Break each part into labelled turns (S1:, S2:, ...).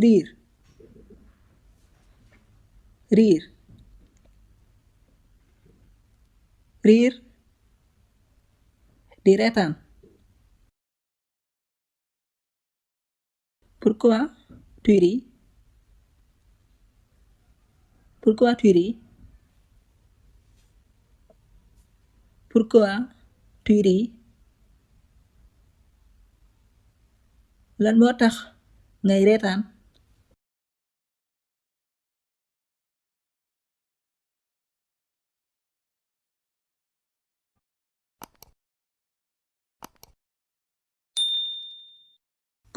S1: riir riir riir di reetaan. Pourquoi tu ris? Pourquoi tu ris? Pourquoi tu ris? Lan moo tax ngay reetaan?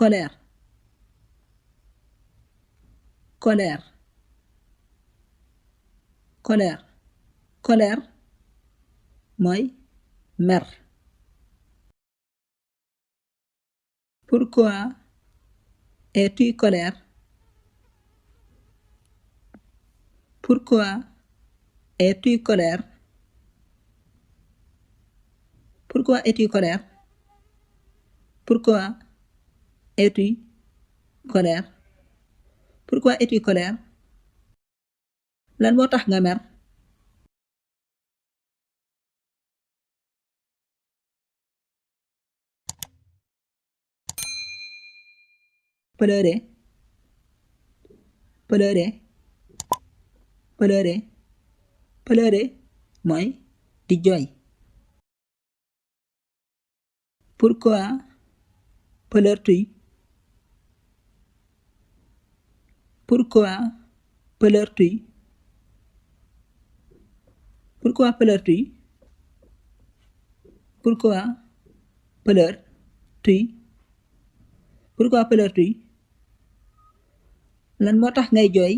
S1: Colère colère colère colère mooy mer. Pourquoi es-tu colère? Pourquoi es-tu colère? Pourquoi es-tu colère? Pourquoi es-tu colère? Pourquoi es-tu colère? Lan moo tax nga mer? Pleurer pleurer pleurer pleurer mooy di jooy. Pourquoi pleures-tu? Pourquoi pleures-tu? Pourquoi pleures-tu? Pourquoi pleures-tu? Pourquoi pleures-tu? Lan moo tax ngay jooy?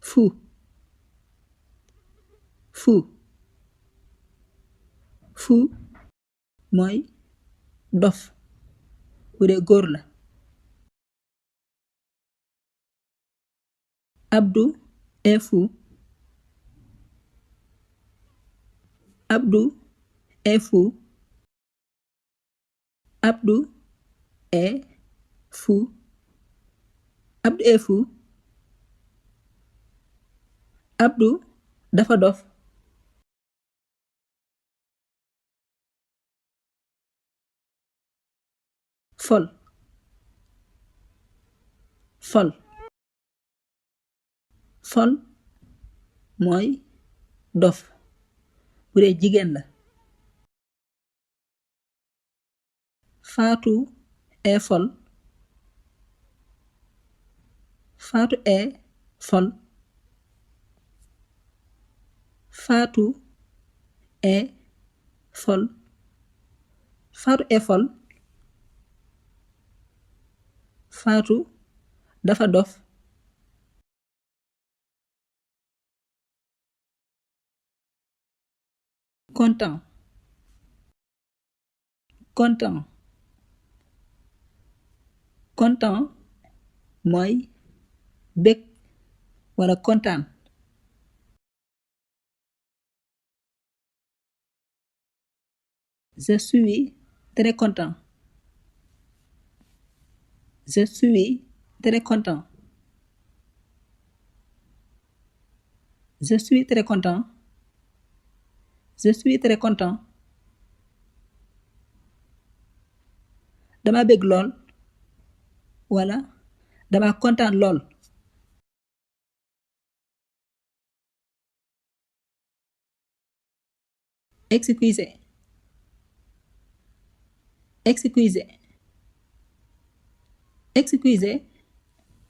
S1: Fou fou fou mooy dof bu dee góor la. Abdou est fou. Abdou est fou. Abdou est fou. Abdou est fou. Abdou dafa dof. Fol fol fol mooy dof bu dee jigéen la. Fatou est folle. Fatou est folle. Fatou est folle. Fatou est folle. Fatou dafa dof. Content content content mooy bég wala kontaan. Je suis très content. Je suis très content. Je suis très content. Je suis très content. Dama bég lool wala dama kontaan lool. Excusez excusez excusez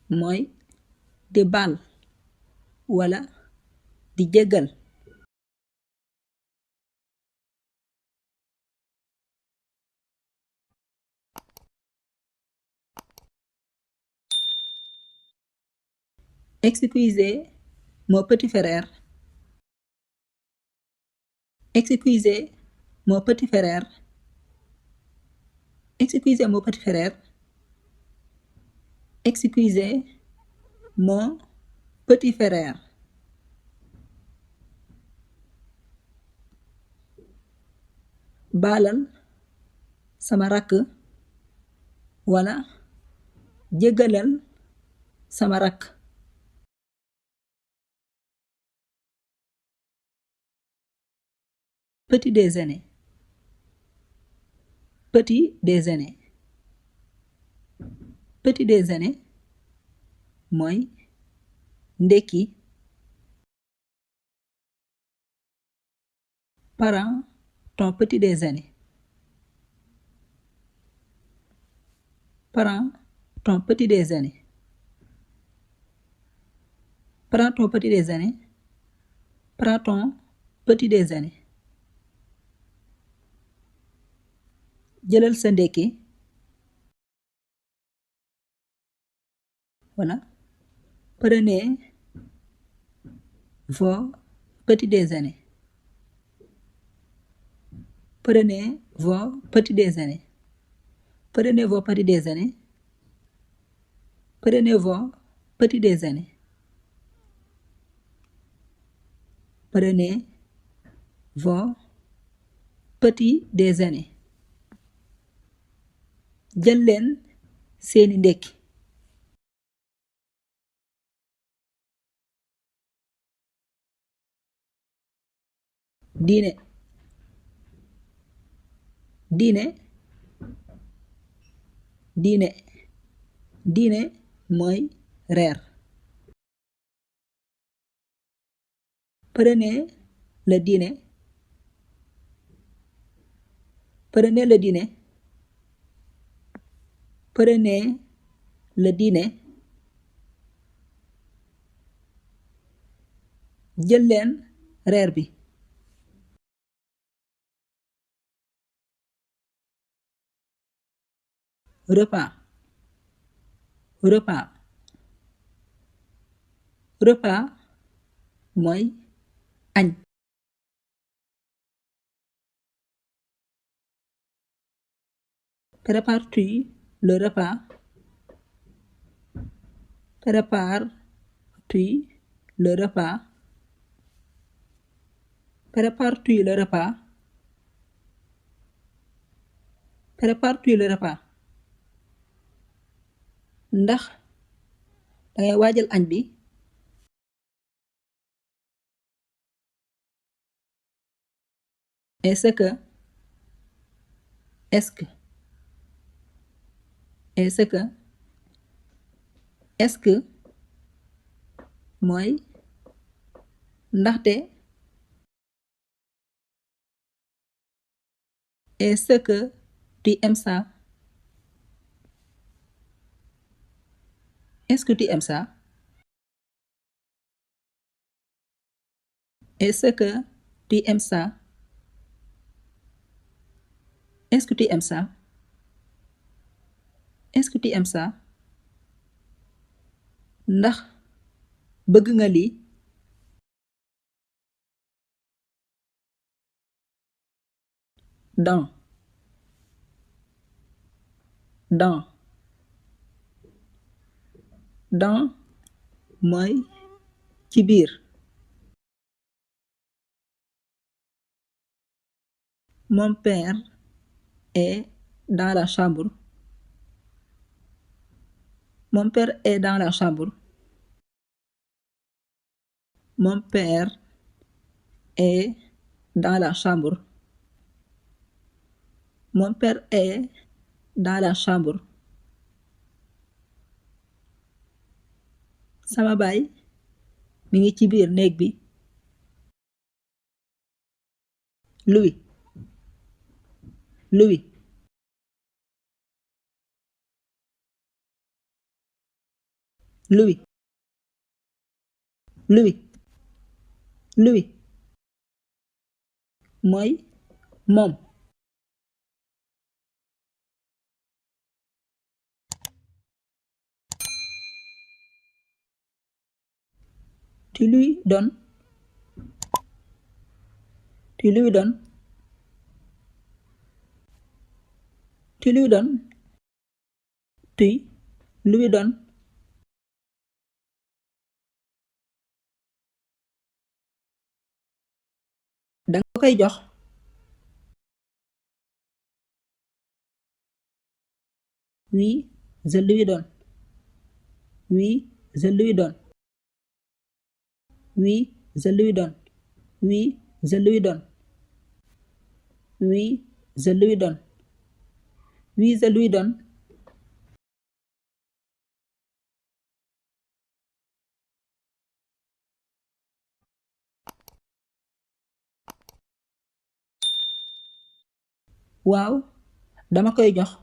S1: mooy di baal wala di jéggal. Excusez mon petit frère. Excusez mon petit frère. Excusez mon petit frère. Excusez mon petit frère. baalal sama rakk wala jéggalal sama rakk. Petit déjeuner, petit déjeuner. Petit déjeuner mooy ndekki. Prends ton petit déjeuner. Prends ton petit déjeuner. Prends ton petit déjeuner. Prends ton petit déjeuner. Jëlal sa ndekki. Voilà. Prenez vos petits déjeuners. Prenez vos petits déjeuners. Prenez vos petits déjeuners. Prenez vos petits déjeuners. Prenez vos petits déjeuners. Jël leen seeni ndekki. Dîner. Dîner. Dîner. Dîner mooy reer. Prenez le dîner. Prenez le dîner. Prenez le dîner. Jël leen reer bi. Repas. Repas. Repas mooy añ. Prépares-tu le repas? Prépares-tu le repas? Prépares-tu le repas? Prépares-tu le repas? Ndax dangay waajal añ bi? Est-ce que est-ce que est-ce que est-ce que mooy ndaxte. Est-ce que tu aimes ça? Est-ce que tu aimes ça? Est-ce que tu aimes ça? Est-ce que tu aimes ça? Est-ce que tu aimes ça? Ndax bëgg nga lii? Dans. Dans. Dans mooy ci biir. Mon père est dans la chambre. Mon père est dans la chambre. Mon père est dans la chambre. Mon père est dans la chambre. Sama baay mi ngi ci biir néeg bi. Louis. Louis. Louis. Louis. Louis mooy moom. Tu lui donnes. Tu lui donnes. Tu lui donnes. Tu lui donnes. Danga koy jox. Oui, je lui donne. Oui, je lui donne. Oui, je lui donne. Oui, je lui donne. Oui, je lui donne. Oui, je lui donne. Waaw, dama koy jox.